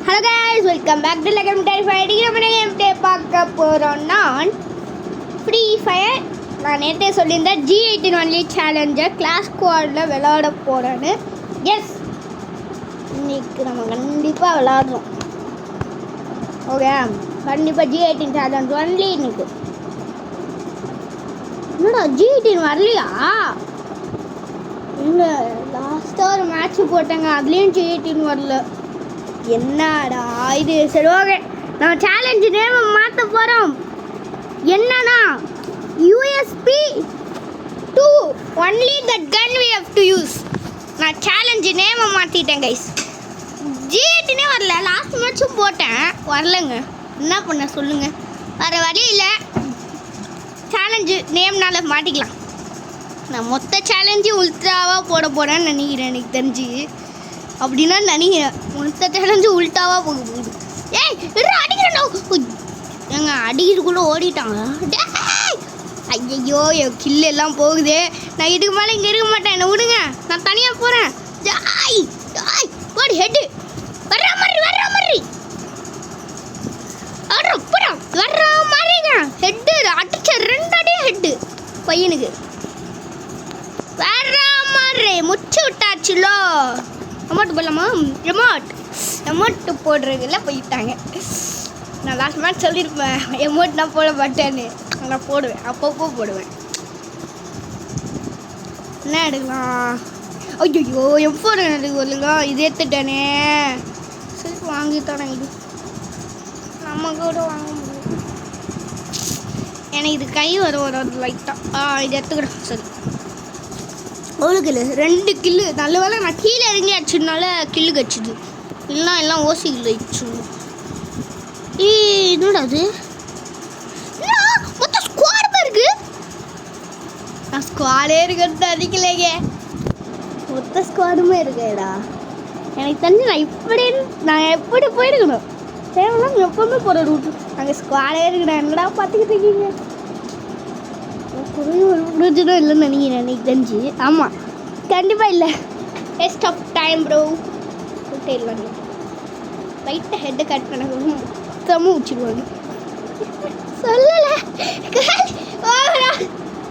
Hello guys, welcome back to Legend Friday. நம்ம என்ன பார்க்க போறோம்னா ஃப்ரீ ஃபயர். நான் நேத்தே சொல்லியிருந்தேன் G18 ஒன்லி சேலஞ்சர் கிளாஸ் ஸ்குவாட்ல விளையாட போறேன்னு. எஸ், இன்னைக்கு நம்ம கண்டிப்பா விளையாடுறோம். ஓகே, கண்டிப்பா G18 சேலஞ்ச் ஒன்லி இன்னைக்கு. என்னடா G18 வரலையா? இல்லை, லாஸ்ட்டாக ஒரு மேட்ச் போட்டாங்க, அதுலேயும் G18 வரல. என்னடா இது? சரி ஓகே, நம்ம சேலஞ்சு நேம் மாற்ற போகிறோம். என்னன்னா USP 2 only that can we have to use. நான் சேலஞ்சு நேமை மாற்றிட்டேன் கைஸ். G18 வரல, லாஸ்ட் மேட்ச்சும் போட்டேன், வரலங்க. என்ன பண்ண சொல்லுங்கள், வேறு வழி இல்லை. சேலஞ்சு நேம்னால மாட்டிக்கலாம். நான் மொத்த சேலஞ்சு உல்ட்ராவாக போட போகிறேன்னு நினைக்கிறேன். எனக்கு தெரிஞ்சு அப்படின்னா நினைக்கிறேன் மொத்த சேலஞ்சு உல்ட்டாவாக போக போகுது. ஏய் அடிக்கிறேன், ஏங்க அடிக்கிறதுக்குள்ளே ஓடிட்டாங்க. ஐயோ, என் கில்லு எல்லாம் போகுது. நான் இதுக்கு மேலே இங்கே இருக்க மாட்டேன், என்னை விடுங்க, நான் தனியாக போகிறேன். ஓடி ஹெட்டு வர்ற மாதிரி வர்ற மாதிரிங்க. ஹெட்டு அடிச்ச 2 அடியும் ஹெட்டு பையனுக்கு வர்ற மாதிரி முச்சு விட்டாச்சுலோ. அமௌண்ட் போடலாமா? எமௌண்ட் போடுறதுல போயிட்டாங்க. நான் லாஸ்ட் மேட்ச் சொல்லியிருப்பேன் எமௌண்ட் நான் போட மாட்டேன்னு. நான் போடுவேன், அப்பப்போ போடுவேன். என்ன எடுக்கலாம்? ஐயோ, M4 எனக்கு வரலுங்க. இது எடுத்துட்டேனே. சரி வாங்கித்தானே, இது நம்ம கூட வாங்க முடியும். எனக்கு இது கை வரும் லைட்டாக. இது எடுத்துக்கிறேன். சரி, ஒரு கில்லு 2 கில்லு. நல்ல வேலை நான் கீழே இறங்கி அடிச்சதுனால கில்லு கடிச்சிது, இல்லைனா எல்லாம் ஓசி கில்லு ஆயிடுச்சு. என்னடா அது? மொத்தம் ஸ்குவாட் இருக்கு. நான் ஸ்குவாடே இருக்கிறது அடிக்கலைங்க, மொத்த ஸ்குவாடுமே இருக்கேடா. எனக்கு தெரிஞ்சு நான் எப்படி போயிருக்கணும். தேவைலாம் எப்பவுமே போகிற ரூட்டு அங்கே ஸ்குவாடே இருக்குடா. என்னடா பார்த்துக்கிட்டு இருக்கீங்க? ஒரு பிரயோஜனம் இல்லைன்னு நினைக்கிறேன் எனக்கு தெரிஞ்சு. ஆமாம், கண்டிப்பாக இல்லை. Waste of time bro. விட்டே இல்லை, லைட்டாக ஹெட்டை கட் பண்ண மொத்தமாக வச்சுருவாங்க. சொல்லலை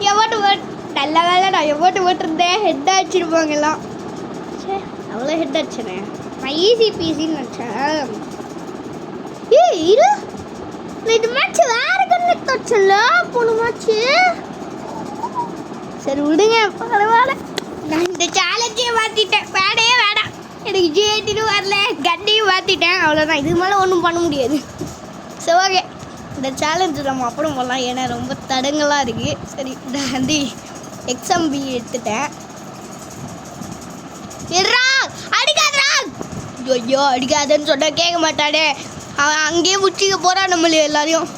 எவ்வளோ நல்ல வேலை, நான் எவ்வளோ ஓட்டிருந்தேன். ஹெட்டாக வச்சுருப்பாங்க எல்லாம். சே, அவ்வளோ ஹெட் அடிச்சேனே. நான் ஈஸி பீஸின்னு நினச்சேன். இரு, இது மேட்ச் வேறு கண்ணு தச்சல போன மேட்ச்சு. சரி விடுங்க, பரவாயில்ல. நான் இந்த சேலஞ்சே மாற்றிட்டேன். வேண்டாம், எனக்கு G18 வரல, கண்டையும் மாற்றிட்டேன். அவ்வளோதான், இதுக்கு மேலே ஒன்றும் பண்ண முடியாது. சரி ஓகே, இந்த சேலஞ்சு நம்ம அப்புறம் போடலாம், ஏன்னா ரொம்ப தடங்களாக இருக்குது. சரி, நான் வந்து XMB எடுத்துட்டேன். அடிக்காதா? ஐயோ, அடிக்காதுன்னு சொன்னால் கேட்க மாட்டானே. அவன் அங்கேயே முச்சிக்க போகிறான் நம்மள எல்லாரையும்.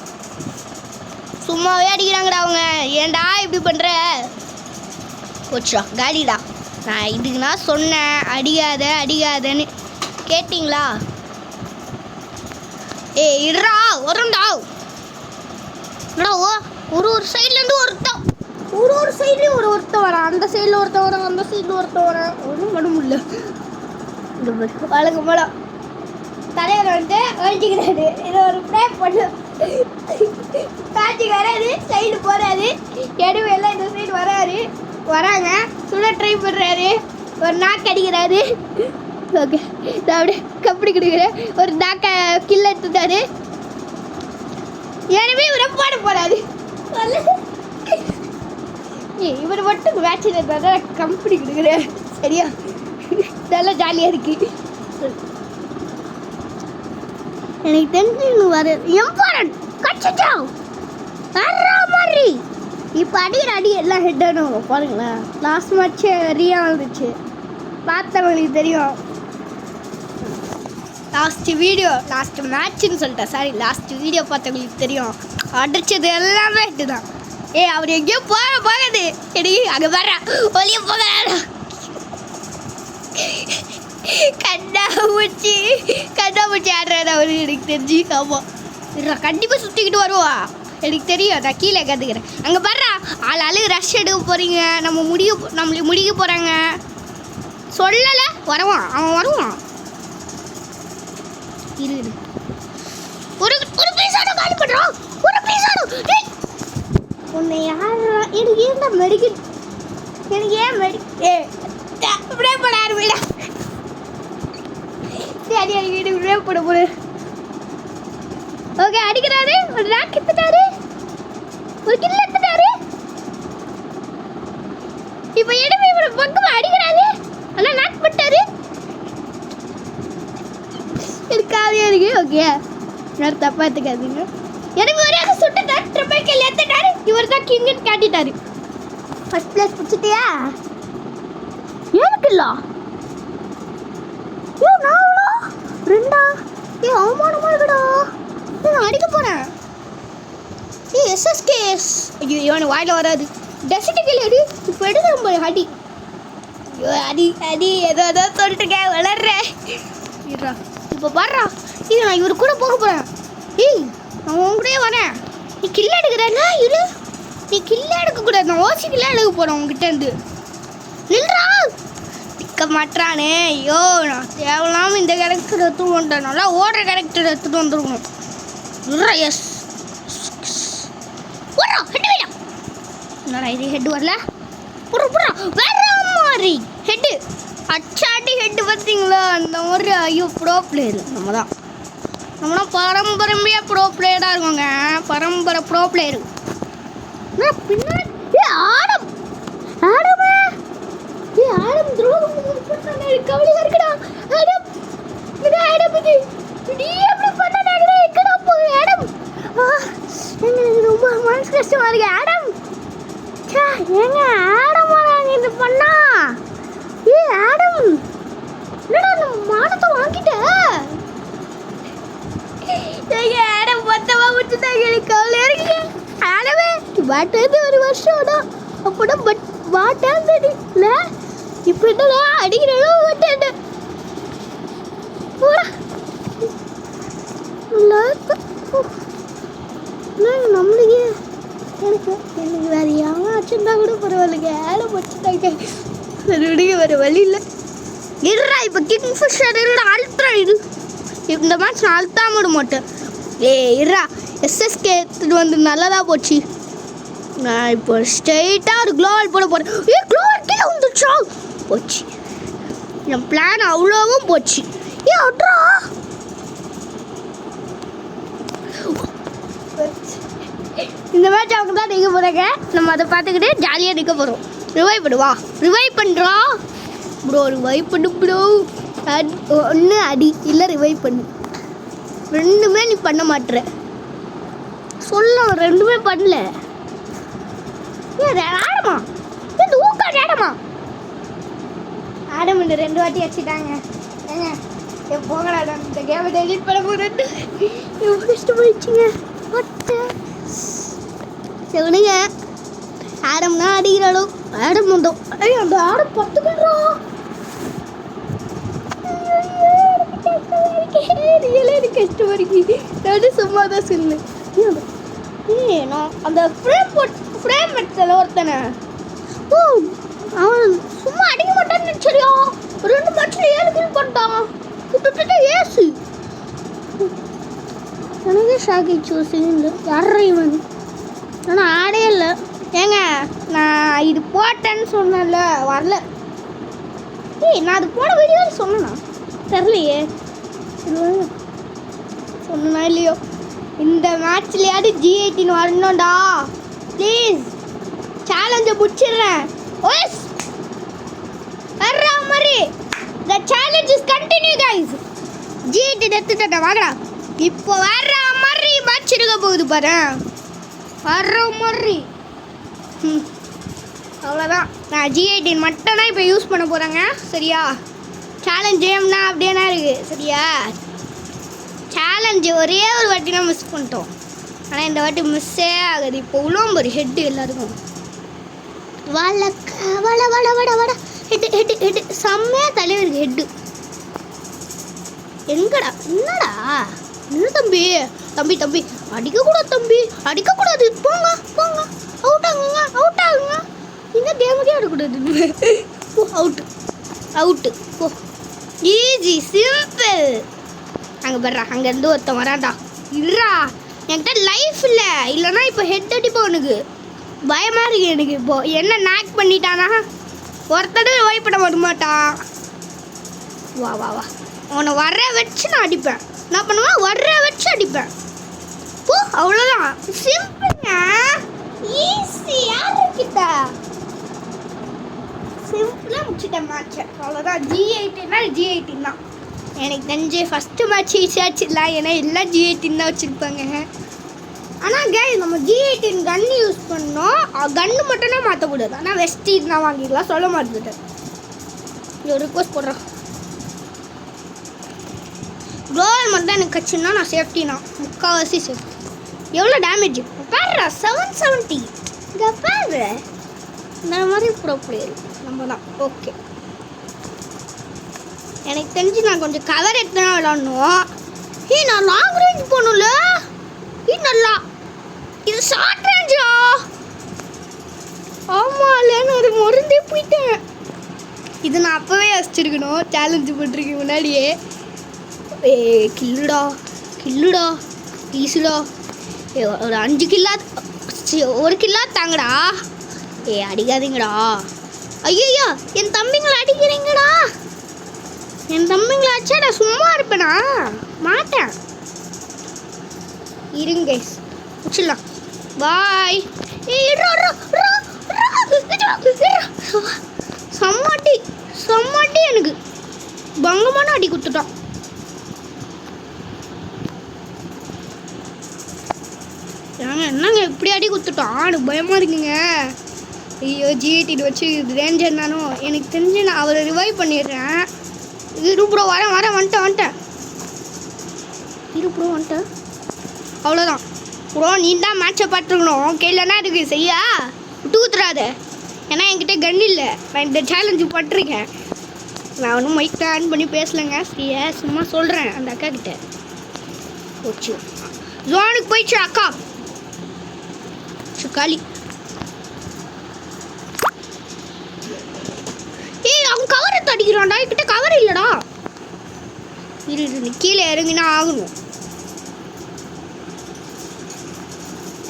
சும்மாவே அடிக்கிறாங்கடா அவங்க. ஏன்டா இப்படி பண்ணுற? போச்சுடா காலிடா. நான் இதுக்கு நான் சொன்னேன் அடிக்காதன்னு, கேட்டிங்களா? இருடா வரும்டா. ஒரு சைட்லேருந்து ஒரு சைட்லேயும் ஒருத்தன் வரான். அந்த சைடில் ஒருத்தன் வரான், அந்த சைடில் ஒருத்தன் வரான். ஒன்றும் பண்ண முடியல. வழங்க போலாம். தலைவர் வந்து ஒழிச்சிக்கிறாரு. இது ஒரு ப்ளே பண்ணு காட்சிக்கு வராது, சைடு போகிறாரு, எல்லாம் இந்த சைடு வராங்க. சுட ட்ரை பண்ணுறாரு, ஒரு நாக்கு அடிக்கிறாரு. ஓகே, நான் அப்படியே கப்படி கொடுக்குறேன். ஒரு நாக்கை கில்ல எடுத்துட்டாரு. எனவே இவரை போட போகிறாரு. இவர் மட்டும் மேட்சில் இருந்தால் கம்பெனி கொடுக்குறேன். சரியா, நல்லா ஜாலியாக இருக்கு. எனக்கு தெரிஞ்சு இன்னும் வர M4 கச்சிச்சா வர்ற மாதிரி. இப்போ அடி எல்லாம் ஹெட்டானு பாருங்களேன். லாஸ்ட் மேட்ச்சு ரியாக இருந்துச்சு, பார்த்தவங்களுக்கு தெரியும். லாஸ்ட் மேட்ச்சுன்னு சொல்லிட்டேன், சாரி, லாஸ்ட் வீடியோ பார்த்தவங்களுக்கு தெரியும். அடிச்சது எல்லாமே ஹெட்டு தான். அவர் எங்கேயோ போகாது. எனக்கு அங்கே வர்ற ஒளிய போகிறாரா? கண்ணாமூச்சி ஆடுறாரு அவரு, எனக்கு தெரிஞ்சு. ஆமாம், கண்டிப்பாக சுற்றிக்கிட்டு வருவா, எனக்கு தெரியும். நான் கீழே கற்றுக்கிறேன். அங்கே பாடுறா, ஆளாளு ரஷ் எடுக்க போகிறீங்க, நம்மளை முடிக்க போகிறாங்க. சொல்லலை, அவன் வருவான். இரு ஒரு ஒரு பீஸாட காலி பண்றோம். ஒரு பீஸாட டேய் உன்னை யாரா எனக்கு ஏன்டா மெடிக்கல் எனக்கு ஏன் அப்படியே போட ஆரம்பிடா. அடி அடிக்கிட்டு இப்படியே போட போடு. ஓகே அடிக்கிறாரு. ஒரு ராக் எடுத்துட்டாரு. ஒரு கில் எடுத்துட்டாரு. இப்போ எடுமே ஒரு பக்கமா அடிக்கிறாரு. ஆனா நாக் பண்ணிட்டாரு. இருக்காதே இருக்கு. ஓகே நான் தப்பா எடுத்துக்காதீங்க. எனக்கு ஒரே ஒரு சுட்டு ட்ரிபிள் கில் எடுத்துட்டாரு. இவர் தான் கிங்னு காட்டிட்டாரு. First place பிடிச்சிட்டியா? ஏன் கில்லா? ஏ நாவலா ரெண்டா? ஏ அவமானமா இருக்குடா. நான் அடிக்க போறேன். ஏ எஸ்எஸ்கேஎஸ். ஐயோ இவன் வாயில வராது. டெசிட்டி கில் அடி. இப்போ எடுத்து போய் அடி. ஐயோ அடி அடி ஏதோ சொல்லிட்டுக்க வளர்ற. இருடா இப்போ பாடுறா. இது நான் இவரு கூட போக போறேன். ஏய் நான் உன் கூடயே வரேன். நீ கில்ல எடுக்கிறேன்னா இரு. நீ கில்ல எடுக்கக்கூடாது. நான் ஓசி கில்ல எடுக்க போறேன் உங்ககிட்ட இருந்து. நில்றா. டிக்க மாட்டானே. ஐயோ நான் தேவையில்லாமல் இந்த கேரக்டர் எடுத்துட்டு வந்துட்டேன். நல்லா ஓடுற கேரக்டர் எடுத்துட்டு வந்துருக்கணும். எஸ் ஓடுறா ஹெட் வேடா. என்னடா இது ஹெட் வரல. புறா வேற மாதிரி ஹெட்டு அச்சாட்டி ஹெட்டு பார்த்தீங்களா? அந்த மாதிரி ஐயோ ப்ரோ பிளேயர் நம்மதான் பரம்பரையாக ப்ரோ பிளேயராக இருக்கோங்க. பரம்பரை ப்ரோ பிளேயரு பின்னாடி ஆடம் ஆடமா ஆடம் துரோகம் கவலையாக இருக்குடா. ஆடம் இது ஆடம் இது நீ எப்படி பண்ண எக்கடா போகுது ஆடம்? எனக்கு ரொம்ப மனசு கஷ்டமா இருக்கு ஆடம். ஏங்க ஆடமா நாங்கள் இது பண்ணா? ஏ ஆடம் என்னடா நம்ம மானத்தை வாங்கிட்ட? ஆடம் மொத்தமாக விட்டுட்டாங்க. எனக்கு கவலையாக இருக்கு ஆடவே. பாட்டது ஒரு வருஷம் தான் அப்போதான் பட் பாட்டாந்தடி இல்லை இப்போ என்னடா அடிக்கிறதோ விட்டேன். நம்மளுக்கே எனக்கு வேறு யாராச்சும் தான் கூட பரவாயில்லைங்க. ஆடை வச்சுட்டாங்க. விடுங்க வேறு வழி இல்லை. இருடா இப்போ கிங் ஃபிஷர் இருடா அழுத்துறா. இது இந்த மேட்ச் நான் அழுத்தாம விட மாட்டேன். இருடா எஸ்எஸ்கே எடுத்துட்டு வந்து நல்லதா போச்சு. நான் இப்போ ஸ்ட்ரெயிட்டாக ஒரு க்ளோவால் போட போகிறேன். க்ளோவால் கீழே வந்துடுச்சா? போச்சு என் பிளான் அவ்வளோவும் போச்சு. அட்ரா இந்த மேட்ச் அவங்க தான் நிற்க போகிறாங்க. நம்ம அதை பார்த்துக்கிட்டு ஜாலியாக நிற்க போகிறோம். ரிவைவ் பண்ணுவா. ரிவைவ் பண்ணுறோம் ப்ரோ. ரிவைவ் பண்ணு ப்ரோ. ஒன்று அடி இல்லை ரிவைவ் பண்ணு. ரெண்டுமே நீ பண்ண மாட்டுற. சொல்ல ரெண்டுமே பண்ணல. ஆடமா இந்த ஊக்காடு ஆடமா ஆடம் இந்த 2 வாட்டி வச்சுட்டாங்க. ஏங்க போங்கடா இந்த கேமை டெலிட் பண்ண போகிறேன். எவ்வளோ கஷ்டமாயிடுச்சுங்க. செவனுங்க ஆடம் தான் அடிக்கிறாளோ. ஆடம் வந்தோம். அந்த ஆடம் 10 பண்ணுறோம். எனக்கு கஷ்டமா இருக்கு. நான் சும்மா தான் சொன்னேன். நான் அந்த ஃப்ரேம் எடுத்தல ஒருத்தனை அவன் சும்மா அடிக்க மாட்டான்னு நினச்சரியா. 2 மேட்ச்ல 7 கில் பண்ணிட்டான். கிட்டத்தட்ட ஏசு. எனக்கு ஷாக் ஆயிடுச்சு. இல்லை யாரா இவன்? ஆனால் ஆடே இல்லை. ஏங்க நான் இது போட்டேன்னு சொன்னேன்ல வரல. நான் அது போன வீடியோ சொன்னேண்ணா தெரியலையே. சொன்னா இல்லையோ. இந்த மேட்ச்லையாவது G18 வரணும்டா ப்ளீஸ். சேலஞ்சை முடிச்சிடுறேன். ஓஎஸ் வர்ற மாதிரி the challenge is continue guys. G18 எடுத்துட்டேன் வாங்கடா. இப்போ வர்ற மாதிரி மேட்ச் இருக்க போகுது பாரு. வர்ற மாதிரி அவ்வளோதான். நான் G18 மட்டும் தான் இப்போ யூஸ் பண்ண போகிறேங்க. சரியா? சேலஞ்ச் கேம்னா அப்படியே இருக்குது. சரியா? சேலஞ்சு ஒரே ஒரு வாட்டி தான் மிஸ் பண்ணிட்டோம். ஆனால் இந்த வாட்டி மிஸ்ஸே ஆகுது. இப்போ உள்ள ஒரு ஹெட்டு எல்லாருக்கும் வட வட வட வட ஹெட்டு ஹெட்டு ஹெட்டு செம்மையாக தலைவருக்கு ஹெட்டு. எங்கடா என்னடா என்ன தம்பி தம்பி தம்பி அடிக்கக்கூடாது தம்பி அடிக்கக்கூடாது. போங்க போங்க அவுட் ஆகுங்க அவுட் ஆகுங்க. இன்னும் கேமுக்கே ஆடக்கூடாது. அவுட்டு அவுட்டு போ. Easy simple. அங்கே படுறா, அங்கேருந்து ஒருத்தன் வரான்டா. இல்லைடா, என்கிட்ட லைஃப் இல்லை, இல்லைன்னா இப்போ ஹெட் அடிப்போம். எனக்கு பயமாக இருக்கு. எனக்கு இப்போ என்ன நாக் பண்ணிட்டானா, ஒருத்தடவை வைப் பண்ண வரமாட்டான். வா வா வா, உன்னை வர்ற வச்சு நான் அடிப்பேன். நான் பண்ணுவேன், வர்ற வச்சு அடிப்பேன். ஓ அவ்வளோதான், சிம்பிளுங்க, ஈஸி. யாருக்கிட்ட சிம்பிளாக முடிச்சிட்டேன் மேட்சை. அவ்வளோதான். G18 G18 தான் எனக்கு தெரிஞ்சு ஃபஸ்ட்டு மேட்ச் ஈஸியாக வச்சிடலாம். ஏன்னா எல்லாம் G18 தான் வச்சுருப்பாங்க. ஆனால் நம்ம G18 கன்று யூஸ் பண்ணோம். கன்று மட்டும் தான் மாற்றக்கூடாது. ஆனால் வெஸ்ட் தான் வாங்கிடலாம். சொல்ல மாட்டேன். ஒரு ரிக்வஸ்ட் போடுறோம். க்ளோவல் மட்டும் தான் எனக்கு கட்சின்னா நான் சேஃப்டினா முக்கால்வாசி சேஃப்டி. எவ்வளோ டேமேஜ் பாரு, 770. இங்கே பாரு, இந்த மாதிரி ப்ரோ பிளேயர் நம்ம தான். ஓகே, எனக்கு தெரிஞ்சு நான் கொஞ்சம் கவர் எடுத்துனா விளாடணும். நான் லாங் ரேஞ்ச் போகணும்ல. நல்லா இது ஷார்ட் ரேஞ்சா? ஆமாம், நான் ஒரு மருந்தே போயிட்டேன். இது நான் அப்போவே வச்சிருக்கணும். சேலஞ்சு பண்ணிருக்கேன் முன்னாடியே. கில்லுடா ப்ளீஸுடா. ஒரு 5 கில்லா, 1 கில்லா தாங்கடா. அடிக்காதீங்கடா. ஐயோ, என் தம்பிங்களை அடிக்கிறீங்கடா. என் தம்பிங்களை அடிச்சா நான் சும்மா இருப்பேனா? மாட்டேன். இருங்க வச்சிடலாம். பாய். செம்மாட்டி எனக்கு பங்கமான அடி கொடுத்துட்டான். என்னங்க இப்படி அடி கொடுத்துட்டான்? எனக்கு பயமாக இருக்குங்க. ஐயோ, G18 வச்சு ரேஞ்சர் நானும். எனக்கு தெரிஞ்சு நான் அவரை ரிவைவ் பண்ணிடுறேன். ப்ரோ வந்துட்டேன். அவ்வளோதான் ப்ரோ. நீ தான் மேட்சை பார்த்துருக்கணும். கையிலனா இருக்குது செய்யா, விட்டு ஊத்துறாத. ஏன்னா என்கிட்ட கன் இல்லை. நான் இந்த சேலஞ்சு பட்டிருக்கேன். நான் ஒன்றும் மைக் ஆன் பண்ணி பேசலைங்க. ஃப்ரீயா சும்மா சொல்கிறேன். அந்த அக்கா கிட்ட போச்சு. ஜோனுக்கு போயிடுச்சு அக்கா. காலி. அவன் கவரை தடிக்கிறான்டா. என்கிட்ட கவர் இல்லைடா. கீழே இறங்கினா ஆகணும்.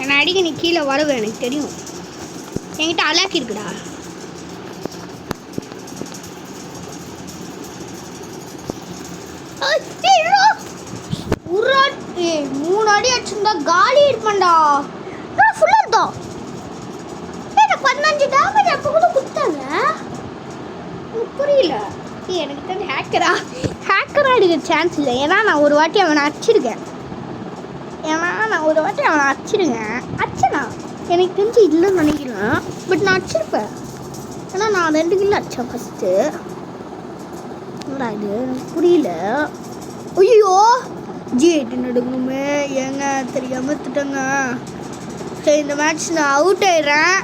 என்னை அடிக்க நீ கீழே வருவேன், எனக்கு தெரியும். என்கிட்ட அலாக்கி இருக்குடா. மூணு அடி அடிச்சிருந்தா காலி இருப்பேன்டா. ஃபுல்லாக இருந்தோம். 15 டேமேஜ் அப்போ கூட கொடுத்தாங்க. புரியல. எனக்கு தெரிஞ்ச ஹேக்கரா எடுக்க சான்ஸ் இல்லை. ஏன்னா நான் ஒரு வாட்டி அவனை அடிச்சிருக்கேன். அடிச்சனா எனக்கு தெரிஞ்சு இல்லைன்னு நினைக்கிறேன். பட் நான் அடிச்சிருப்பேன். ஏன்னா நான் 2 கிலோ அடித்தேன் ஃபஸ்ட்டு. என்னடா இது எனக்கு புரியல. ஐயோ, G18 எடுக்கணுமே. ஏங்க தெரியாமல் திட்டங்க. சரி, இந்த மேட்ச் நான் அவுட் ஆயிடுறேன்.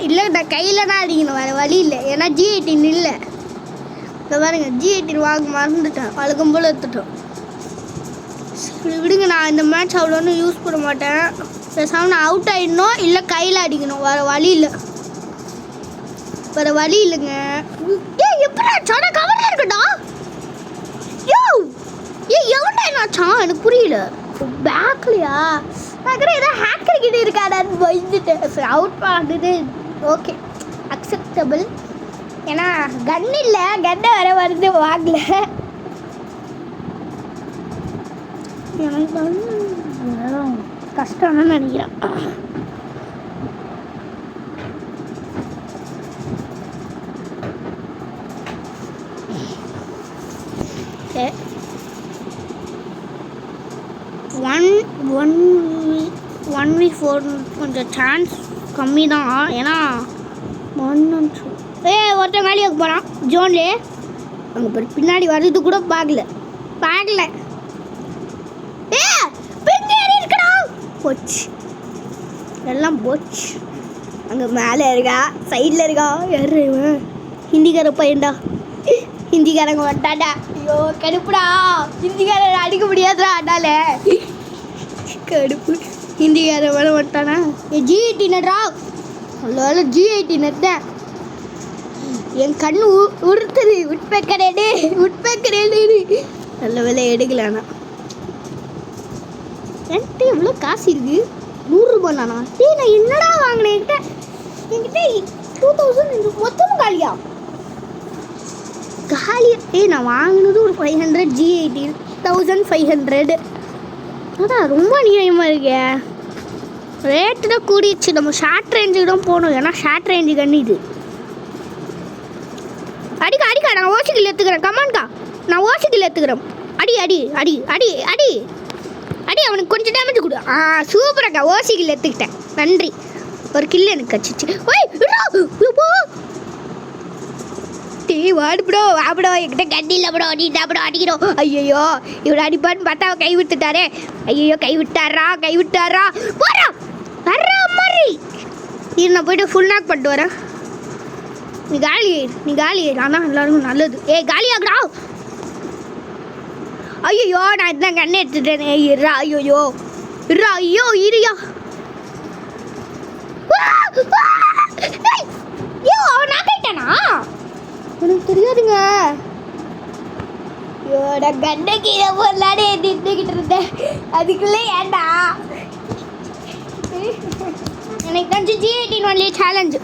இல்லை நான் கையில் தான் அடிக்கணும். வேறு வழி இல்லை. ஏன்னா G18 இல்லை. இந்த பாருங்க, G18 வாங்க மறந்துட்டேன். வழக்கம் போல் எடுத்துட்டோம். விடுங்க, நான் இந்த மேட்ச் அவ்வளோன்னு யூஸ் பண்ண மாட்டேன். பேசாமல் நான் அவுட் ஆகிடணும். இல்லை கையில் அடிக்கணும். வேறு வழி இல்லைங்க. எப்படி சாடா கவரில் இருக்குடா. எவன்டா என்னாச்சான் எனக்கு புரியல. பேக்லையா நான் ஏதோ ஹேக்கர் கிட்ட இருக்காடான்னு பயந்துட்டேன். அவுட் பண்ணுறது ஓகே, அக்செப்டபிள். ஏன்னா கன் இல்லை, கன்னை வர வருது வாங்கல. எனக்கு கஷ்டம்னு நினைக்கிறேன். ஒன் வீக் 4 கொஞ்சம் சான்ஸ் கம்மி தான். ஏன்னா ஒருத்தன் வேலைக்கு போகிறான் ஜோன்லே. அங்கே பின்னாடி வர்றது கூட பார்க்கல. போச்சு, எல்லாம் போச்சு. அங்கே மேலே இருக்கா, சைடில் இருக்கா. யார் இவன்? ஹிந்திக்கார பையன்டா. ஹிந்திக்காரங்க வந்துட்டாடா. ஐயோ கடுப்புடா. ஹிந்திக்காரன் அடிக்க முடியாதுடா. அதால கடுப்பு. ஹிந்திக்காரன் வேலை வந்துட்டானா? G18 நல்ல G18 தான். என் கண்ணு உறுத்துது. உட்பேக்கர் எடு, உட்பேக்கர் எடு. நல்ல வேலை எடுக்கலாண்ணா. என்கிட்ட எவ்வளோ காசு இருக்கு? 100 ரூபாண்ணா. நான் என்னடா வாங்கினேன்? என்கிட்ட 2000 மொத்தமும் காலியா? காலியா? நான் வாங்கினது ஒரு 500 G18 1500. அதான் ரொம்ப நியாயமாக இருக்கே. ரேட்டு தான் கூடிடுச்சு. நம்ம ஷார்ட் ரேஞ்சுக்கு தான் போகணும். ஏன்னா ஷார்ட் ரேஞ்சு கண்ணி இது. அடிக்கா நான் ஓசிக்கில் எடுத்துக்கிறேன். கமான்கா, நான் ஓசிக்கில் எடுத்துக்கிறேன். அடி அடி அடி அடி அடி அடி. அவனுக்கு கொஞ்சம் டேமேஜ் கொடு. சூப்பராக்கா, ஓசிக்கில் எடுத்துக்கிட்டேன். நன்றி. ஒரு கில் எனக்கு கச்சிச்சு. வாடு என்கிட்ட கண்டி இல்லை ப்ரோ. நீ தான் ப்ரோ அடிக்கிறோம். ஐயோ இவ்வளோ அடிப்பான்னு பார்த்தா கை விட்டுட்டாரே. ஐயோ கை விட்டாரா போறா வர்றா மாதிரி. இது நான் போய்ட்டு ஃபுல் நாக் பண்ணிட்டு வரேன். நீ காலி ஆனால் எல்லாருக்கும் நல்லது. காலி ஆகுறா. ஐயோ நான் இதுதான் கண்ணை எடுத்துட்டேனே. இருறா. ஐயோ இருயா. அவன் நான் கேட்டானா? எனக்கு தெரியாதுங்க. கண்ணை கீழே போடலான்னு நின்றுக்கிட்டு இருந்தேன். அதுக்குள்ளே ஏண்டா எனக்கு தெரிஞ்சு G18 ஒன்லி சேலஞ்சு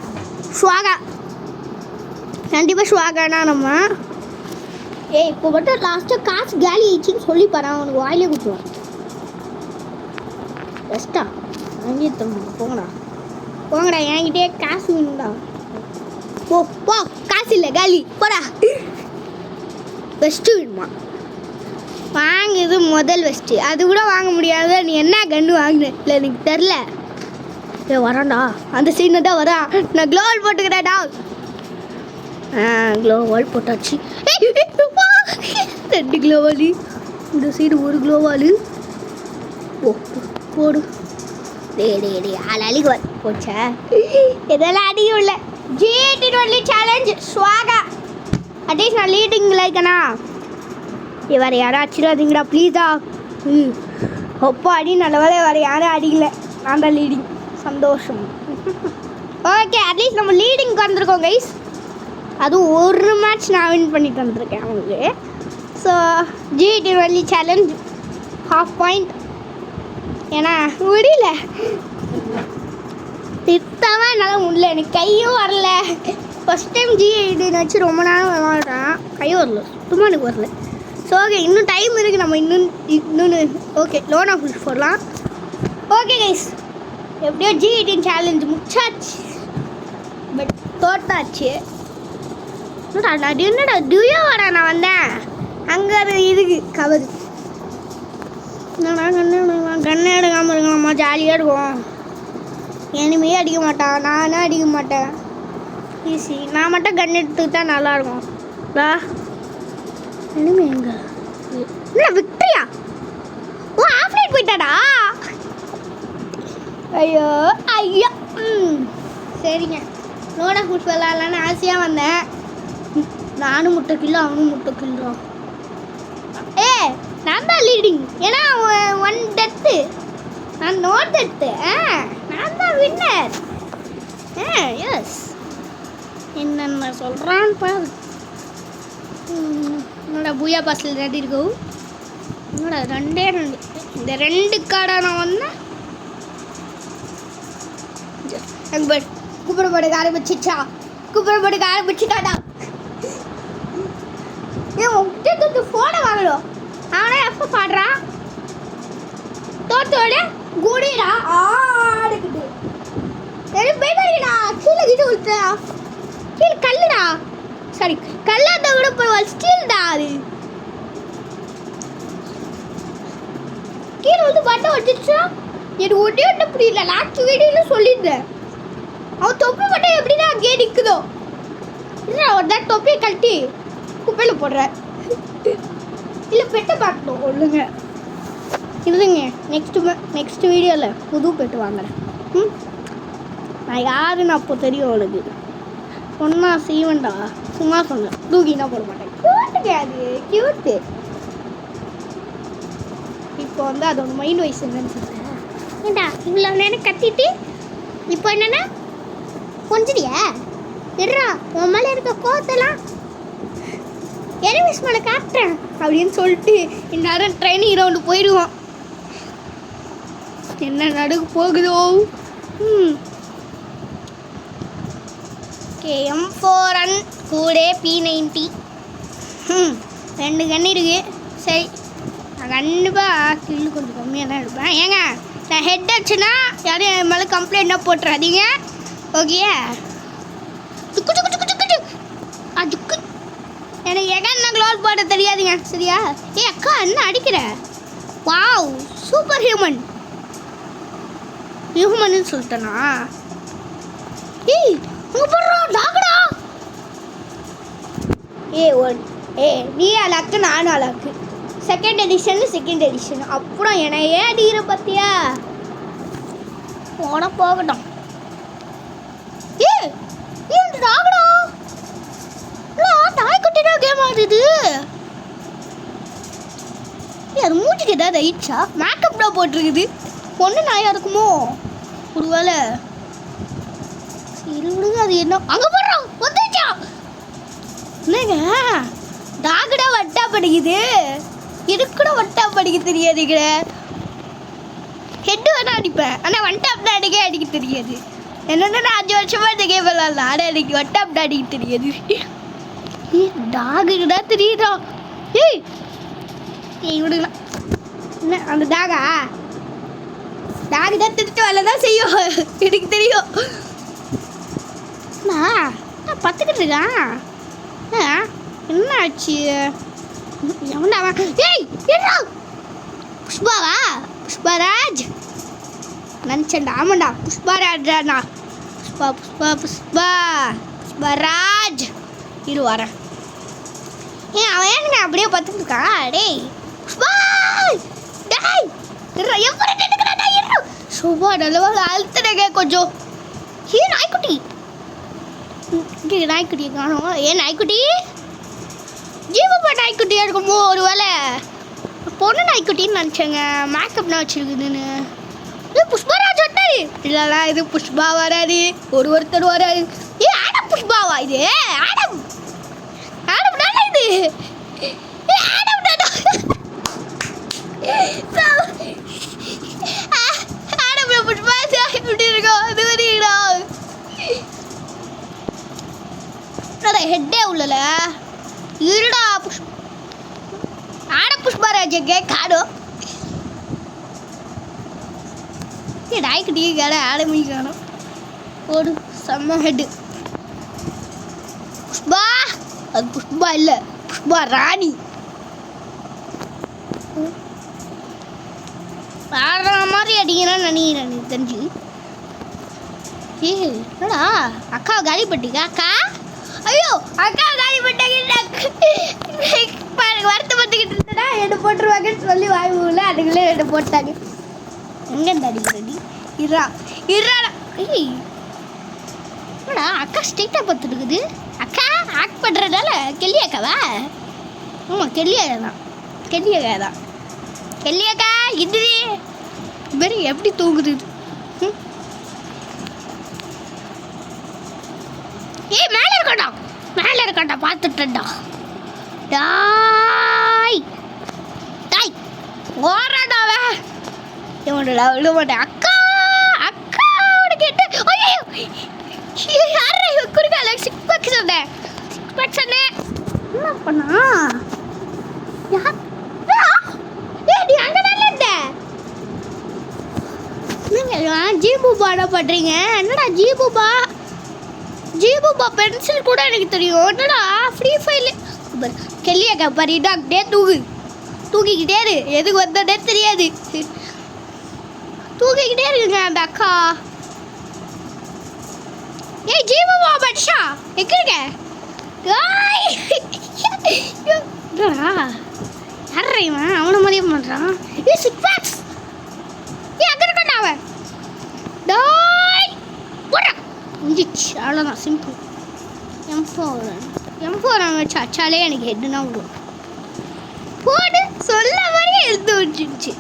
ஸ்வாகா. கண்டிப்பாக ஸ்வாகானா நம்ம. இப்போ மட்டும் லாஸ்ட்டாக காசு காலி ஆயிடுச்சின்னு சொல்லி பாரு. அவனுக்கு வாயிலே கொடுத்துருவான். பெஸ்ட்டா வாங்கி போங்கடா. என்கிட்டே காசு வேணும்டா. போ காசு இல்லை, காலி போடா. வெஸ்ட்டு வேணுமா? வாங்குது முதல் வெஸ்ட்டு. அது கூட வாங்க முடியாத நீ என்ன கன்று வாங்கின? இல்லை எனக்கு தெரில. வரான்டா, அந்த சீனை தான் வரான். நான் க்ளோவால் போட்டுக்கிறேன்டா. க்ளோவால் போட்டாச்சு. 2 க்ளோவாலு. இந்த சைடு 1 க்ளோவாலு. போடு. ஆளாளிக்கு போச்சா? இதெல்லாம் அதிகம் இல்லை. G18 ஒன்லி சேலஞ்ச் ஸ்வாகா. அட்லீஸ்ட் நான் லீடிங் லைக்கண்ணா. வேறு யாரும் அடிச்சிடாதீங்கடா ப்ளீஸா. ஒப்பா அடி. நல்ல வேலை வேறு யாரும் அடிக்கலை. நான் தான் லீடிங். சந்தோஷம். ஓகே, அட்லீஸ்ட் நம்ம லீடிங்க்கு வந்திருக்கோம் கைஸ். அதுவும் ஒரு மேட்ச் நான் வின் பண்ணிட்டு வந்திருக்கேன் அவங்களுக்கு. So G18 only challenge ½ point. ஏன்னா முடியல, திட்டமாக என்னால் முடியல. எனக்கு கையும் வரல. ஃபஸ்ட் டைம் G18 வச்சு ரொம்ப நேரம் விளாடுறேன். கையும் வரல, சுத்தமாக எனக்கு வரல. ஸோ ஓகே, இன்னும் டைம் இருக்குது. நம்ம இன்னொன்று ஓகே லோன் ஆஃப் போடலாம். ஓகே கைஸ், எப்படியோ G18 சேலஞ்ச் முடிச்சாச்சு. பட் தோட்டாச்சு. என்னடா டியூயோ வர நான் வந்தேன். அங்கே இதுக்கு கவர் கண்ணை எடுக்காமல் இருக்கலாமா? ஜாலியாக இருக்கும். இனிமே அடிக்க மாட்டான், நானும் அடிக்க மாட்டேன். ஈஸி. நான் மட்டும் கன் எடுத்துக்கிட்டா நல்லாயிருக்கும். இனிமே எங்க இல்லை விக்டரியா? ஆஃப்லைட் போயிட்டாடா. ஐயோ சரிங்க. லோனா ஃபுட் விளாட்லான்னு ஆசையாக வந்தேன். நானும் முட்டை கில்லோ, அவனும் முட்டை கில்றோம். நான் தான் லீடிங். ஏன்னா 1 டெத்து, நான் நோ டெத்து. நான் தான் வின்னர். எஸ். என்னென்ன சொல்கிறான்னு பாரு. என்னோட பூயா பாஸில் ரெடி இருக்கும். என்னோட 2 இந்த 2 கார்டாக நான் வந்தேன். அங்கே குப்புறப்படுக்க ஆரம்பிச்சிட்டாடா. உங்ககிட்ட ஃபோனை வாங்கணும். அவனே எப்போ பாடுறான்? தோட்டோட குடிடா ஆடுக்குது. பயப்படிடா. கீழே கிட்ட விழுத்தா. கீழே கல்லுடா. சாரி, கல்லாத விட போய் ஸ்டீல்டா. அது கீழே வந்து பட்டை வச்சிருச்சா? எனக்கு ஒட்டே புரியல. லாஸ்ட் வீடியோவில் சொல்லியிருந்தேன். அவன் தொப்பி மட்டும் எப்படின்னா அங்கேயே நிற்குதோ. இல்லை, ஒரு தான் தொப்பியை கழட்டி குப்பையில் போடுற. இல்லை, பெட்டை பார்க்கணும். ஒழுங்க இல்லைங்க. நெக்ஸ்ட் வீடியோவில் புது பெட்டு வாங்குறேன். நான் யாருன்னு அப்போ தெரியும் உனக்கு. சொன்னா செய்வேன்டா. சும்மா சொன்னேன். தூக்கினா போட மாட்டேன். கியூட்டுங்க, அது கியூட்டு. இப்போ வந்து அதோட மைண்ட் வைஸ் என்னன்னு சொல்கிறேன். ஏண்டா இவ்வளோ நேரம் கத்திட்டு இப்போ என்னென்னா கொஞ்சிடியா? இருறா உன் மேலே இருக்க கோத்தெல்லாம் எனிமிஸ் மேலே காட்டுறேன் அப்படின்னு சொல்லிட்டு இந்நேரம் ட்ரைனிங் ரவுண்டு போயிடுவான். என்ன நடக்க போகுதோ? M4 கூட P90. 2 கன்று இருக்கு. சரி நான் கண்டிப்பாக கில்லு கொஞ்சம் கம்மியாக தான் எடுப்பேன். ஏங்க நான் ஹெட் ஆச்சுன்னா யாரும் என் மேலே கம்ப்ளைண்ட்டாக போட்டுறாதீங்க. ஓகே துக்கு துக்கு துக்கு துக்கு அதுக்கு எனக்கு எகன்னா க்ளோஸ் போட தெரியாதுங்க. சரியா? அக்கா என்ன அடிக்கிற? வாவ் சூப்பர் ஹியூமன் சொல்லிட்டேனா? அங்கே போடுறா டாகடா. நீ அழகு நானும் அழகு. செகண்ட் எடிஷன் அப்புறம் என்ன ஏன் அடிக்கிற பார்த்தியா? போன போகட்டும். டாகடா நாய்க்குட்டினா கேம் ஆகுது. அது மூச்சுக்கு ஏதாவது ஆயிடுச்சா? மேக்கப் தான் போட்டிருக்குது. பொண்ணு நாயா இருக்குமோ ஒரு வேலை? சரி விடுங்க. அது என்ன அங்கே போடுறோம் வந்துச்சா? என்னங்க டாகடா வட்டா படிக்குது. இதுக்கூட வட்டா படிக்க தெரியாதுங்க. ஹெட்டு வேணா அடிப்பேன், ஆனால் ஒன் டாப் தான் அடிக்க தெரியாது. என்னென்ன 5 வருஷமா இந்த கேம் விளாட்லாம். ஆனால் எனக்கு ஒன் டாப் தான் அடிக்க தெரியாது. டாகுக்கு தான் தெரியுதா? விடுங்களா என்ன அந்த டாகா தான் திருட்டு வேலை தான் செய்யும். எனக்கு தெரியும். நான் பத்துக்கிட்டு இருக்கான். என்ன ஆச்சு? எவன்டாவா? என்ன புஷ்பாவா? புஷ்பராஜ் நினச்சேன்டா. ஆமாண்டா புஷ்பராஜாண்ணா. புஷ்பராஜ் இரு வரேன். அவன் ஏனுங்க அப்படியே பார்த்துட்டு இருக்கான்? டேய் புஷ்பா டேய் சுபா நல்லவங்க அழுத்துறங்க கொஞ்சம். நாய்க்குட்டி நாய்க்குட்டியை காணும். நாய்க்குட்டி ஜீவப்பா நாய்க்குட்டியாக இருக்குமோ ஒரு வேலை? பொண்ணு நாய்க்குட்டின்னு நினச்சேங்க. மேக்கப்னா வச்சுருக்குதுன்னு. புஷ்பராஜ் வட்டாரு. இல்லைண்ணா இது புஷ்பா வராது. ஒருத்தர் வராது. ஆடம் புஷ்பாவா? இது ஆடம் தானே இது. ஆடம் தானே. ஆடம் புஷ்பா எப்படி இருக்கும்? அது வரீங்களா? ஹெட்டே உள்ளல இருடா. ஆட புஷ்பராஜே காடும். நாய்க்குட்டி கடை ஆடமி காணும். ஒரு செம்ம ஹெட்டு. புஷ்பா அது புஷ்பா இல்லை, புஷ்பா ராணி. ஆடுற மாதிரி அடிக்கிறான்னு நினைக்கிறேன் எனக்கு தெரிஞ்சு. என்னடா அக்காவை காலி பண்ணிட்டீங்க? அக்கா ஐயோ அக்கா காலி பண்ணிட்டாங்க. வருத்தப்பட்டுக்கிட்டு இருந்தேன்னா என்ன போட்டுருவாங்கன்னு சொல்லி வாய்ப்புல அதுங்களே என்ன போட்டாங்க. எங்கேருந்து அடிக்கிறடி? இறாடா. என்னடா அக்கா ஸ்ட்ரெயிட்டாக பார்த்துட்டு இருக்குது. அக்கா ஆக்ட் பண்ணுறதால கெல்லி அக்காவா? ஆமாம் கெல்லியாக தான். கெல்லியாக்கா இது வெறி எப்படி தூங்குது? மேலே இருக்கட்டா பார்த்துட்டா. டாய் ஓராடாவ இவனோட விட மாட்டேன். அக்கா கேட்டு யாரு குறுக்கால சிக்ஸ் பேக் சொன்னேன். என்ன பண்ணா? நீ அங்கே நல்லா இருந்த. ஜீபூபா என்ன பண்ணுறீங்க? என்னடா ஜீபூபா பென்சில் கூட எனக்கு தெரியும். என்னடா ஃப்ரீ ஃபயர் கெல்லியாக்கா பாரிட்டா அப்படியே தூக்கிக்கிட்டே இரு. எதுக்கு வந்தோடனே தெரியாது. தூக்கிக்கிட்டே இருக்குங்க அந்த அக்கா. ஜீபூபா பட்ஷா எங்க இருக்க? யாரைவன் அவனை மாதிரியே பண்ணுறான். சிக்ஸ் பேக்ஸ் அங்கே இருக்கா அவன். டாய் போடுறா முடிஞ்சிச்சு. அவ்வளோதான் சிம்பிள். M4 வச்சு அச்சாலே எனக்கு ஹெட்டுனா விடும். போடு சொல்ல மாதிரி எழுத்து வச்சுருச்சு.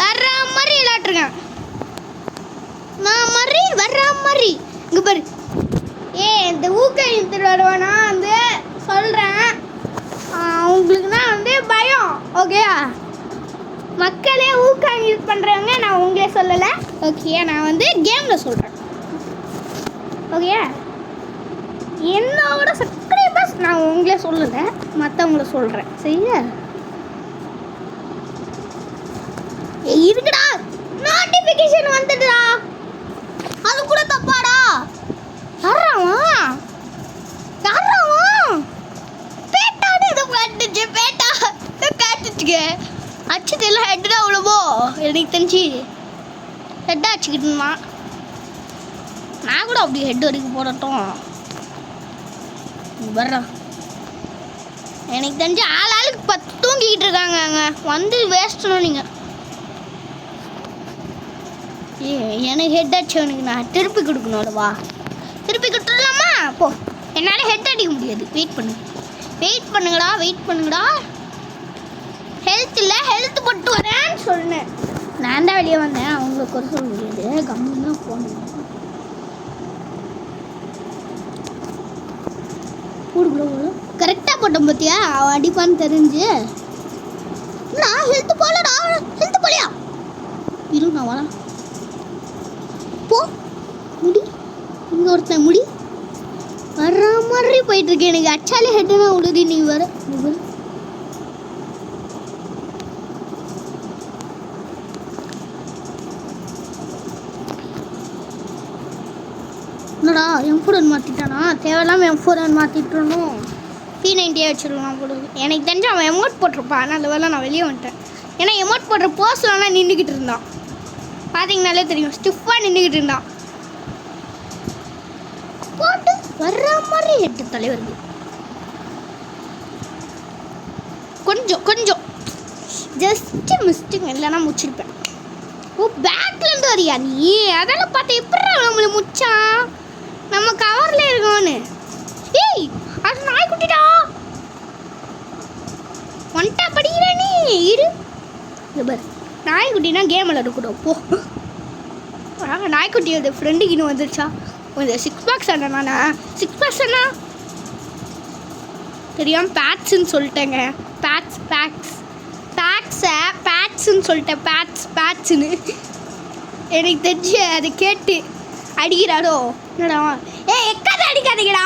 வர்ற மாதிரி விளாட்ருக்கேன் நான். வர்ற மாதிரி இங்கே பாரு. இந்த ஊக்கம் வருவானா வந்து சொல்கிறேன். உங்களுக்கு தான் வந்து பயம். ஓகேயா மக்களே, ஊக்கம் யூஸ் பண்ணுறவங்க நான் உங்களே சொல்லலை. ஓகே நான் வந்து கேமில் சொல்கிறேன். ஓகே என்னோட சப்ஸ்கிரைபர்ஸ் நான் உங்களே சொல்லலை, மற்றவங்கள சொல்கிறேன். சரியா இருக்குடா, நோட்டிஃபிகேஷன் வந்துடுடா. அது கூட தப்பாடா. யாராவா பேட்டான்னு இதை காட்டுச்சு. பேட்டா காட்டுச்சுங்க. அச்சுது எல்லாம் ஹெட்டு தான் அவ்வளவோ எனக்கு தெரிஞ்சு ஹெட்டாக அச்சுக்கிட்டுமா. நான் கூட அப்படி ஹெட் வரைக்கும் போடட்டும். வர்றேன். எனக்கு தெரிஞ்சு ஆளுக்கு 10 தூங்கிக்கிட்டு இருக்காங்க. அங்கே வந்து வேஸ்ட்டணும் நீங்கள். எனக்கு ஹெட் அடிச்சவனுக்கு நான் திருப்பி கொடுக்கணும்லவா? திருப்பி கொடுத்துடலாமா? போ, என்னால் ஹெட் அடிக்க முடியாது. வெயிட் பண்ணுங்கடா. ஹெல்த் இல்லை, ஹெல்த் போட்டு வரேன்னு சொன்னேன். நான் தான் வெளியே வந்தேன், அவங்களுக்கு ஒரு சொல்ல முடியாது. கம்மி தான் போகணும். கரெக்டாக போட்டோம் பார்த்தியா? அவன் அடிப்பான்னு தெரிஞ்சு நான் ஹெல்த் போலடா. ஹெல்த் போலியா? இரு நான் வரேன். போ முடி. இங்கே ஒருத்தன் முடி வர்ற மாதிரி போயிட்டு இருக்கேன். எனக்கு அச்சாலே ஹெட்டுனா உழுதி. நீ வர என்னடா M4 மாற்றிட்டானா? தேவையில்லாமல் M4 மாற்றிட்டுருணும். P90 வச்சுருக்கலாம் போடுது. எனக்கு தெரிஞ்சு அவன் எமோட் போட்டிருப்பான். ஆனால் அந்த வேலை நான் வெளியே வந்துட்டேன். ஏன்னா எமோட் போடுற போஸ்ட்லாம் நின்றுக்கிட்டு இருந்தான். பார்த்தீங்கனாலே தெரியும், ஸ்டிஃபாக நின்றுக்கிட்டு இருந்தான். போட்டு வர்ற மாதிரி ஹெட்டு தலைவருக்கு கொஞ்சம் ஜஸ்ட் மிஸ்டேக். இல்லைன்னா முடிச்சிருப்பேன். ஓ, பேக்லேருந்து வரியா நீ? அதெல்லாம் பார்த்து எப்படி நம்மளை முச்சான்? நம்ம கவரில் இருக்கோன்னு. ஏய், அது நாய்க்குட்டிடா. ஒன்ட்டா படிக்கிற நீ. இரு பார், நாய்க்குட்டினா கேம் விளையாடக்கூடாது. போ. நாய்க்குட்டி அது ஃப்ரெண்டுக்கு இன்னும் வந்துருச்சா? கொஞ்சம் 6 பேக்ஸ் அண்ணா. 6 பேக்ஸ் அண்ணா தெரியாமல் பேட்ஸுன்னு சொல்லிட்டேங்க. பேட்ஸுன்னு சொல்லிட்டேன். பேட்ஸுன்னு எனக்கு தெரிஞ்சு அதை கேட்டு அடிக்கிறாரோ என்னடா? எக்காத அடிக்காதீங்கடா.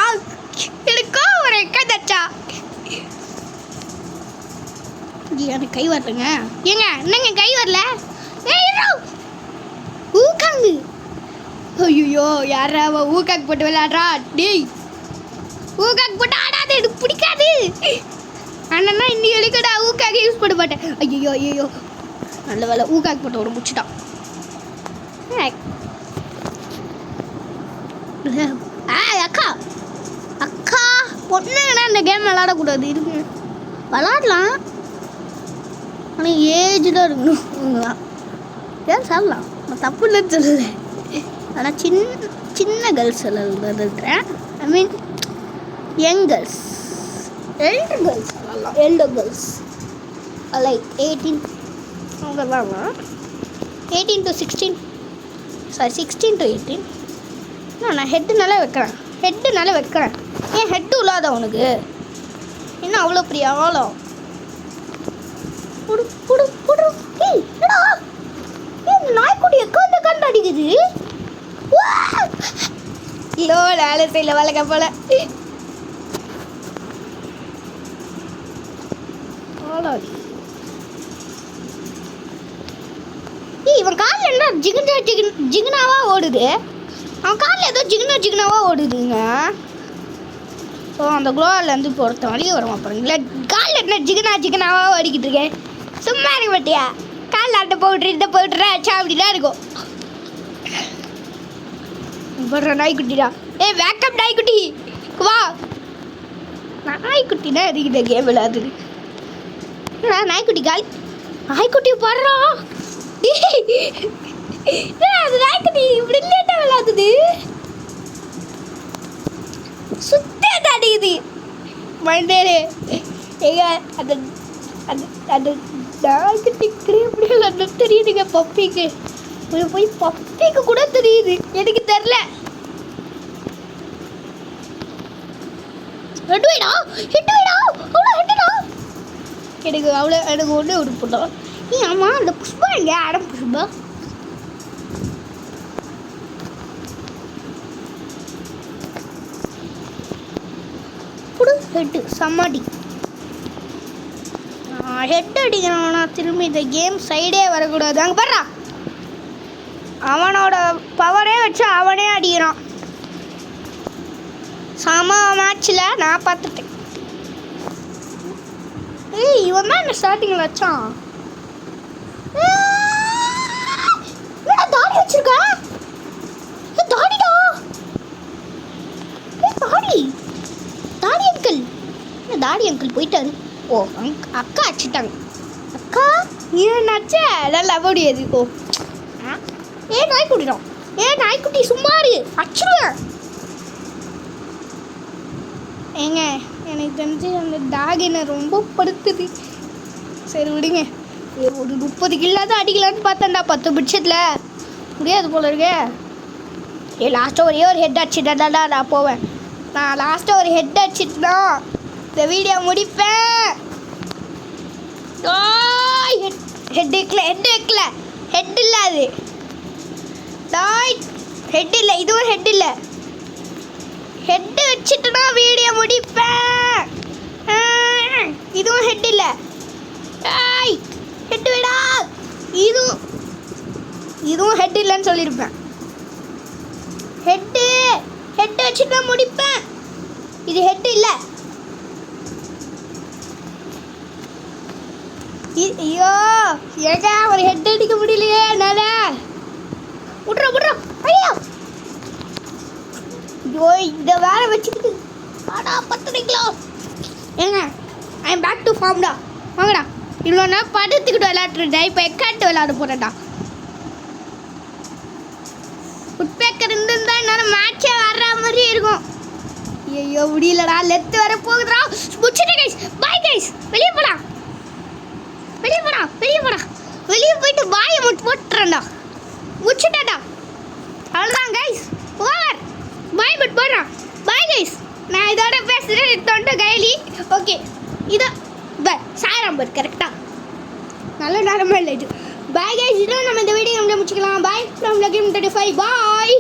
எனக்கோ ஒரு எக்காதச்சா. எனக்கு கை வரலங்க. ஏங்க என்னங்க கை வரல? ஊக்காங்கு. ஐயோ, யாரா ஊக்காக்கு போட்டு விளையாடுறா? டேய், ஊக்காக்கு போட்டு ஆடாது, எனக்கு பிடிக்காது. அண்ணன்னா இன்னைக்கு வரைக்கும் ஊக்காக யூஸ் பண்ண மாட்டேன். ஐயோ நல்ல வேலை ஊக்காக்கு போட்டு ஒரு முடிச்சிட்டான். அக்கா பொண்ணுங்கன்னா இந்த கேம் விளாடக்கூடாது. இருக்கு விளாடலாம், ஆனால் ஏஜ் தான் இருக்கணும். இவங்களாம் ஏன் சொல்லலாம், நான் தப்பு இல்லைன்னு சொல்லலை. ஆனால் சின்ன கேர்ள்ஸ் எல்லாம் இருக்கிறேன். I mean young girls, elder girls like 18 அவங்க தாங்க. 18 to 16, சாரி 16 to 18. நான் ஹெட்டுனால வைக்கிறேன். ஏன் ஹெட்டு இல்லாத உனக்கு என்ன அவ்வளோ பெரிய ஆழம்? நாய்க்குட்டி எக்காந்து அடிக்குது. லோ வேலை செய்யல வளர்க்க போல. இவன் காலில் என்ன ஜிகுனாவா ஓடுது? அவன் காலில் ஏதோ ஜிகுனாவா ஓடுதுங்க. ஸோ அந்த குளோவிலேருந்து இப்போ ஒருத்தன் வழியே வர மாட்டாங்களே. காலில் என்ன ஜிகுனாவா ஓடிக்கிட்டு இருக்கேன். சும்மா இருக்க மாட்டியா? காலில் அட்டை பவுட்ரு அச்சா அப்படிலாம் இருக்கும். போடுற நாய்க்குட்டிடா. வேக்கப் நாய்க்குட்டி வா. நாய்க்குட்டினா இருக்குது கேம் விளையாடுது. நாய்க்குட்டி போடுறோம். அது நாய்க்குட்டி இப்படி லேட்டாக விளையாடுது. சுத்தம் அடிக்குது மண்டே. ஏங்க அந்த அந்த நாய்க்குட்டி இப்படி விளையாட தெரியுதுங்க. பப்பிக்கு போய் பப்பிக்கு கூட தெரியுது. எனக்கு தெரில. ஹெட் வைடா அவ்வளோ ஹெட்டுடா. எனக்கு ஒன்று விடுப்புடா. ஆமாம் அந்த புஷ்பா எங்கே ஆடம் புஷ்பா? புடு ஹெட்டு சம்மாடி. ஹெட் அடிக்கிறானா திரும்பி இந்த கேம் சைடே வரக்கூடாது. அங்கே பாடுறா அவனோட பவரே வச்சு அவனே அடிக்கிறான். சம மேட்ச்சில் நான் பார்த்துட்டேன். இவன் தான் என்ன ஸ்டார்டிங்கில் வச்சான். தாடி வச்சிருக்கா தாடிடா. தாடி அங்கிள் தாடி அங்கிள் போயிட்டாரு. ஓ அக்கா அடிச்சிட்டாங்க. அக்கா ஏன்னாச்ச நல்லா முடியாது. ஓ நாய்க்குட்டிடும். நாய்க்குட்டி சும்மா இரு அடிச்சிடுவேன். ஏங்க எனக்கு தெரிஞ்சு அந்த டாக் என்ன ரொம்ப படுத்துது. சரி விடுங்க. ஒரு 30 கில்லாவது அடிக்கலான்னு பார்த்தேன்டா 10 பிடிச்சத்தில். முடியாது போல இருக்கே. லாஸ்ட்டாக ஒரே ஒரு ஹெட் அடிச்சிட்டா நான் போவேன். நான் லாஸ்ட்டாக ஒரு ஹெட் அடிச்சிட்டுனா இந்த வீடியோ முடிப்பேன். ஹெட் வைக்கல ஹெட் இல்லை அது டாய். ஹெட் இல்லை இதுவும் ஹெட் இல்லை. ஹெட்டு வச்சுட்டுனா வீடியோ முடிப்பேன். இதுவும் ஹெட் இல்லை. டாய் ஹெட் விடா. இதுவும் ஹெட் இல்லைன்னு சொல்லியிருப்பேன். ஹெட்டு வச்சுட்டு தான் முடிப்பேன். இது ஹெட் இல்லை. ஐயோ ஏங்க ஒரு ஹெட் அடிக்க முடியலையே என்னால். விட்றோம் ஐயோ ஐயோ இந்த வேலை வச்சுக்கிட்டு ஆடா 10 கிலோ. ஏங்க ஐ எம் பேக் டு ஃபார்ம்டா. வாங்கடா இவ்வளோ நேரம் படுத்துக்கிட்டு விளையாட்டுருந்தேன். இப்போ எக்காட்டு விளையாட போகிறேன்டா. உட்பேக்கர் இருந்துருந்தா என்னால் மேட்சே வர்ற மாதிரி இருக்கும். ஐயோ முடியலடா. லெத்து வர போகுதுடா. முடிச்சுட்டு கைஸ் பாய் கைஸ். வெளியே போடா வெளியே போயிட்டு பாயை மட்டும் போட்டுறேன்டா. முடிச்சுட்டாடா. அவ்வளோதான் கைஸ் ஓவர். பாய் பட் போடுறான். Bye guys. நான் இதோட பேசுகிறேன் தொண்டை கைலி. ஓகே இதோ சாயிரம் பட் கரெக்டாக நல்ல நேரமாக இல்லை இது. Bye guys. இதோ நம்ம இந்த வீடியோ முடிச்சுக்கலாம். Bye from lucky 35. பாய்.